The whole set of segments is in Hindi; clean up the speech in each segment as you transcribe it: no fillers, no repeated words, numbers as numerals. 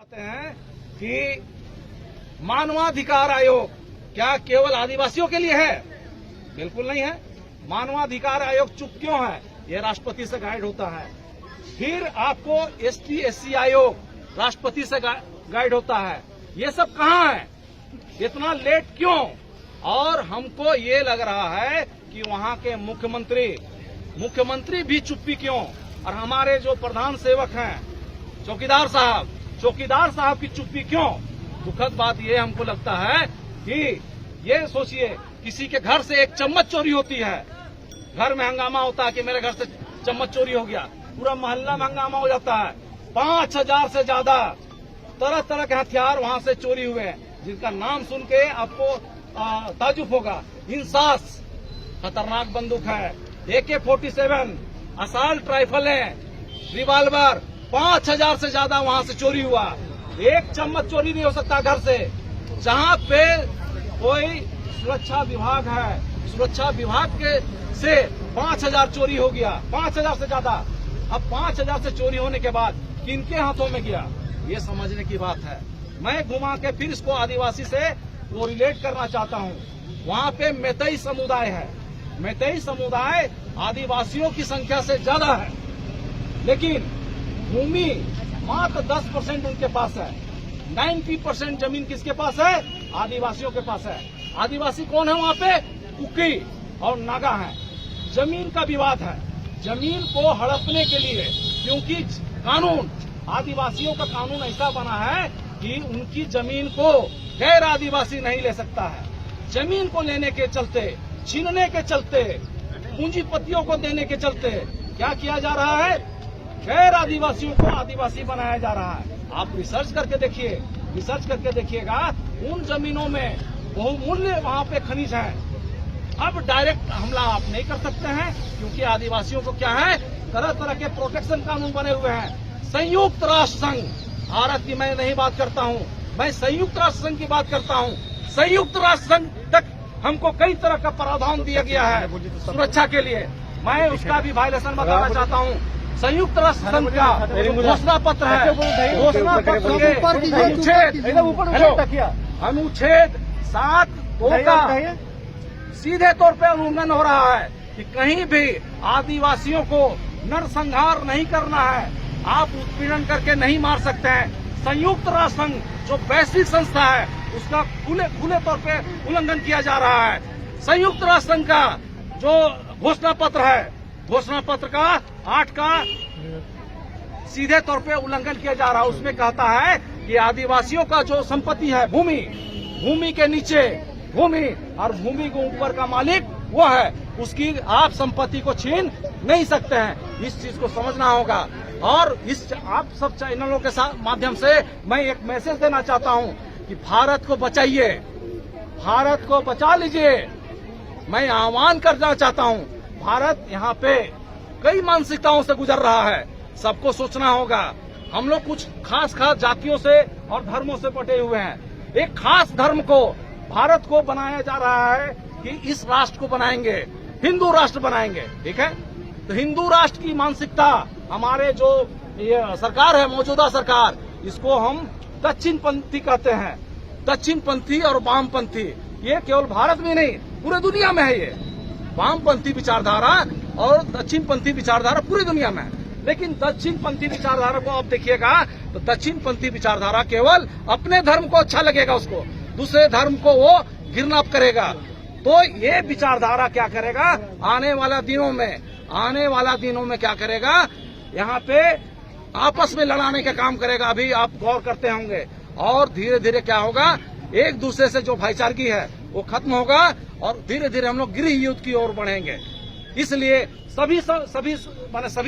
कहते हैं कि मानवाधिकार आयोग क्या केवल आदिवासियों के लिए है? बिल्कुल नहीं है। मानवाधिकार आयोग चुप क्यों है? यह राष्ट्रपति से गाइड होता है। फिर आपको एसटी एससी आयोग राष्ट्रपति से गाइड होता है। ये सब कहाँ है? इतना लेट क्यों? और हमको ये लग रहा है कि वहाँ के मुख्यमंत्री भी चुप्पी क्यों? और हमारे जो प्रधान सेवक हैं चौकीदार साहब की चुप्पी क्यों? दुखद बात ये हमको लगता है कि ये सोचिए, किसी के घर से एक चम्मच चोरी होती है, घर में हंगामा होता है कि मेरे घर से चम्मच चोरी हो गया, पूरा मोहल्ला में हंगामा हो जाता है। 5000 से ज्यादा तरह तरह के हथियार वहां से चोरी हुए हैं, जिनका नाम सुन के आपको ताजुब होगा। इंसास खतरनाक बंदूक है, AK-47 असॉल्ट राइफल है, रिवाल्वर, 5000 से ज्यादा वहां से चोरी हुआ। एक चम्मच चोरी नहीं हो सकता घर से। जहां पे कोई सुरक्षा विभाग है, सुरक्षा विभाग के से 5000 चोरी हो गया, 5000 से ज्यादा। अब 5000 से चोरी होने के बाद किनके हाथों में गया, ये समझने की बात है। मैं घुमा के फिर इसको आदिवासी से वो रिलेट करना चाहता हूँ। वहाँ पे मैतेई समुदाय है। मैतेई समुदाय आदिवासियों की संख्या से ज्यादा है, लेकिन भूमि मात्र 10% उनके पास है। 90% जमीन किसके पास है? आदिवासियों के पास है। आदिवासी कौन है वहाँ पे? कुकी और नागा है। जमीन का विवाद है। जमीन को हड़पने के लिए, क्योंकि कानून, आदिवासियों का कानून ऐसा बना है कि उनकी जमीन को गैर आदिवासी नहीं ले सकता है। जमीन को लेने के चलते, छीनने के चलते, पूंजीपतियों को देने के चलते क्या किया जा रहा है? गैर आदिवासियों को आदिवासी बनाया जा रहा है। आप रिसर्च करके देखिएगा, उन जमीनों में बहुमूल्य वहाँ पे खनिज है। अब डायरेक्ट हमला आप नहीं कर सकते हैं, क्योंकि आदिवासियों को क्या है, तरह तरह के प्रोटेक्शन कानून बने हुए हैं। संयुक्त राष्ट्र संघ, भारत की मैं नहीं बात करता हूँ, मैं संयुक्त राष्ट्र संघ की बात करता हूँ। संयुक्त राष्ट्र संघ तक हमको कई तरह का प्रावधान दिया गया है सुरक्षा के लिए। मैं उसका भी वायलेशन बताना चाहता हूँ। संयुक्त राष्ट्र संघ का घोषणा पत्र है, घोषणा पत्र के अनुच्छेद 7(2) का सीधे तौर पे उल्लंघन हो रहा है कि कहीं भी आदिवासियों को नरसंहार नहीं करना है, आप उत्पीड़न करके नहीं मार सकते हैं। संयुक्त राष्ट्र संघ जो वैश्विक संस्था है, उसका खुले तौर पे उल्लंघन किया जा रहा है। संयुक्त राष्ट्र संघ का जो घोषणा पत्र है, घोषणा पत्र का 8 का सीधे तौर पे उल्लंघन किया जा रहा है। उसमें कहता है कि आदिवासियों का जो संपत्ति है, भूमि के नीचे भूमि और भूमि के ऊपर का मालिक वो है, उसकी आप संपत्ति को छीन नहीं सकते हैं। इस चीज को समझना होगा। और इस आप सब चैनलों के माध्यम से मैं एक मैसेज देना चाहता हूं कि भारत को बचाइए, भारत को बचा लीजिए। मैं आह्वान करना चाहता हूं। भारत यहाँ पे कई मानसिकताओं से गुजर रहा है, सबको सोचना होगा। हम लोग कुछ खास जातियों से और धर्मों से बटे हुए हैं। एक खास धर्म को, भारत को बनाया जा रहा है कि इस राष्ट्र को बनाएंगे, हिंदू राष्ट्र बनाएंगे। ठीक है, तो हिंदू राष्ट्र की मानसिकता हमारे जो ये सरकार है, मौजूदा सरकार, इसको हम दक्षिणपंथी कहते हैं। दक्षिणपंथी और वामपंथी, ये केवल भारत में नहीं, पूरे दुनिया में है। ये वामपंथी विचारधारा और दक्षिणपंथी विचारधारा पूरी दुनिया में है। लेकिन दक्षिणपंथी विचारधारा को आप देखिएगा तो दक्षिणपंथी विचारधारा केवल अपने धर्म को अच्छा लगेगा, उसको दूसरे धर्म को वो घृणा करेगा। तो ये विचारधारा क्या करेगा, आने वाला दिनों में क्या करेगा, यहाँ पे आपस में लड़ाने का काम करेगा। अभी आप गौर करते होंगे। और धीरे धीरे क्या होगा, एक दूसरे से जो भाईचारगी है वो खत्म होगा और धीरे धीरे हम लोग गृह युद्ध की ओर बढ़ेंगे। इसलिए सभी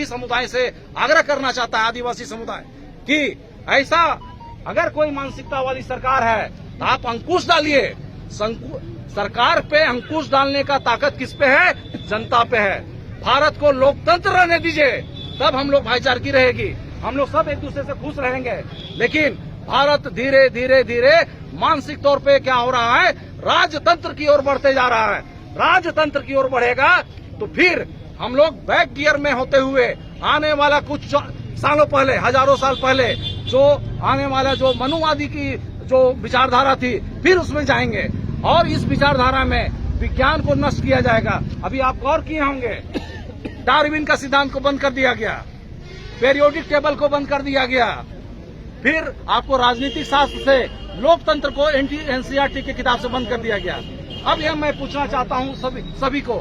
समुदाय से आग्रह करना चाहता है आदिवासी समुदाय कि ऐसा अगर कोई मानसिकता वाली सरकार है तो आप अंकुश डालिए। सरकार पे अंकुश डालने का ताकत किस पे है? जनता पे है। भारत को लोकतंत्र रहने दीजिए, तब हम लोग भाईचारगी रहेगी, हम लोग सब एक दूसरे से खुश रहेंगे। लेकिन भारत धीरे धीरे मानसिक तौर पे क्या हो रहा है, राजतंत्र की ओर बढ़ते जा रहा है। राजतंत्र की ओर बढ़ेगा तो फिर हम लोग बैक गियर में होते हुए आने वाला कुछ सालों पहले, हजारों साल पहले जो आने वाला जो मनुवादी की जो विचारधारा थी, फिर उसमें जाएंगे और इस विचारधारा में विज्ञान को नष्ट किया जाएगा। अभी आप गौर किए होंगे, डार्विन का सिद्धांत को बंद कर दिया गया, पीरियोडिक टेबल को बंद कर दिया गया, फिर आपको राजनीतिक शास्त्र से लोकतंत्र को एनसीईआरटी की किताब से बंद कर दिया गया। अब यह मैं पूछना चाहता हूं सभी को,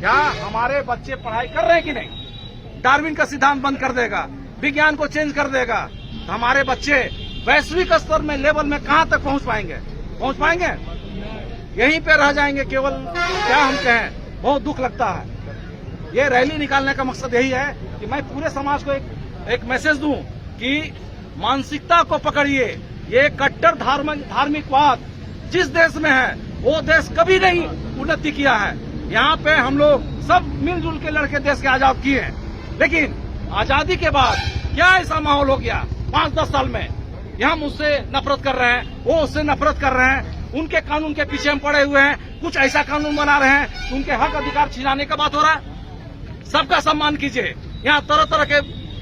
क्या हमारे बच्चे पढ़ाई कर रहे हैं कि नहीं? डार्विन का सिद्धांत बंद कर देगा, विज्ञान को चेंज कर देगा, तो हमारे बच्चे वैश्विक स्तर में लेवल में कहां तक पहुंच पाएंगे? यहीं पे रह जाएंगे। केवल क्या हम कहें, बहुत दुख लगता है। ये रैली निकालने का मकसद यही है कि मैं पूरे समाज को एक मैसेज दूं कि मानसिकता को पकड़िए। ये कट्टर धार्मिकवाद जिस देश में है वो देश कभी नहीं उन्नति किया है। यहाँ पे हम लोग सब मिलजुल के लड़के देश के आजाद किए हैं, लेकिन आजादी के बाद क्या ऐसा माहौल हो गया 5-10 साल में? यहाँ मुझसे नफरत कर रहे हैं, वो उससे नफरत कर रहे हैं, उनके कानून के पीछे हम पड़े हुए हैं, कुछ ऐसा कानून बना रहे हैं उनके हक अधिकार छिनाने का बात हो रहा है। सबका सम्मान कीजिए। यहाँ तरह तरह के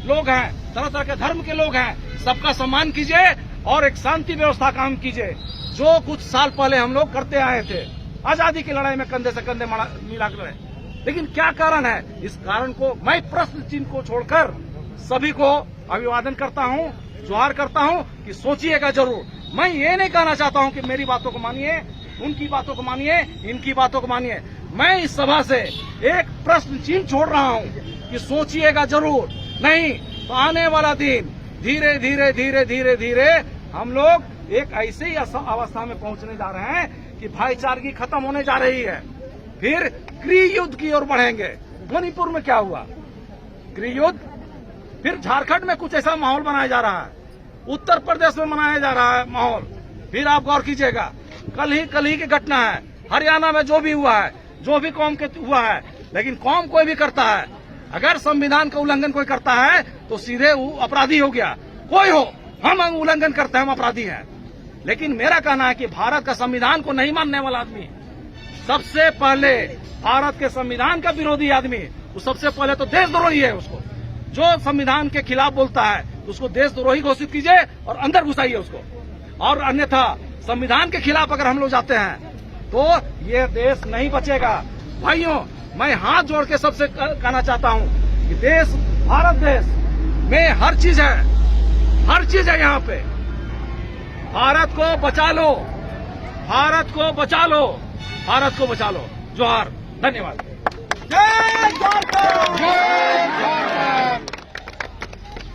लोग हैं, तरह तरह के धर्म के लोग हैं, सबका सम्मान कीजिए और एक शांति व्यवस्था काम कीजिए, जो कुछ साल पहले हम लोग करते आए थे। आजादी की लड़ाई में कंधे से कंधे मिला कर रहे। लेकिन क्या कारण है? इस कारण को मैं प्रश्न चिन्ह को छोड़कर सभी को अभिवादन करता हूं, जोहार करता हूं कि सोचिएगा जरूर। मैं ये नहीं कहना चाहता हूं कि मेरी बातों को मानिए, उनकी बातों को मानिए, इनकी बातों को मानिए। मैं इस सभा से एक प्रश्न चिन्ह छोड़ रहा हूं कि सोचिएगा जरूर, नहीं तो आने वाला दिन धीरे धीरे धीरे धीरे धीरे हम लोग एक ऐसी अवस्था में पहुंचने जा रहे हैं कि भाईचारगी खत्म होने जा रही है, फिर गृह युद्ध की ओर बढ़ेंगे। मणिपुर में क्या हुआ? गृह युद्ध। फिर झारखंड में कुछ ऐसा माहौल बनाया जा रहा है, उत्तर प्रदेश में मनाया जा रहा है माहौल। फिर आप गौर कीजिएगा, कल ही की घटना है, हरियाणा में जो भी हुआ है, जो भी कौम के हुआ है, लेकिन कौम कोई भी करता है, अगर संविधान का उल्लंघन कोई करता है तो सीधे वो अपराधी हो गया। कोई हो, हम उल्लंघन करते हैं, हम अपराधी हैं। लेकिन मेरा कहना है कि भारत का संविधान को नहीं मानने वाला आदमी, सबसे पहले भारत के संविधान का विरोधी आदमी, वो सबसे पहले तो देशद्रोही है। उसको जो संविधान के खिलाफ बोलता है उसको देशद्रोही घोषित कीजिए और अंदर घुसाइए उसको। और अन्यथा संविधान के खिलाफ अगर हम लोग जाते हैं तो ये देश नहीं बचेगा। भाइयों, मैं हाथ जोड़ के सबसे कहना चाहता हूं कि देश, भारत देश में हर चीज है यहाँ पे। भारत को बचा लो, भारत को बचा लो, भारत को बचा लो। जोहार, धन्यवाद। जय झारखंड।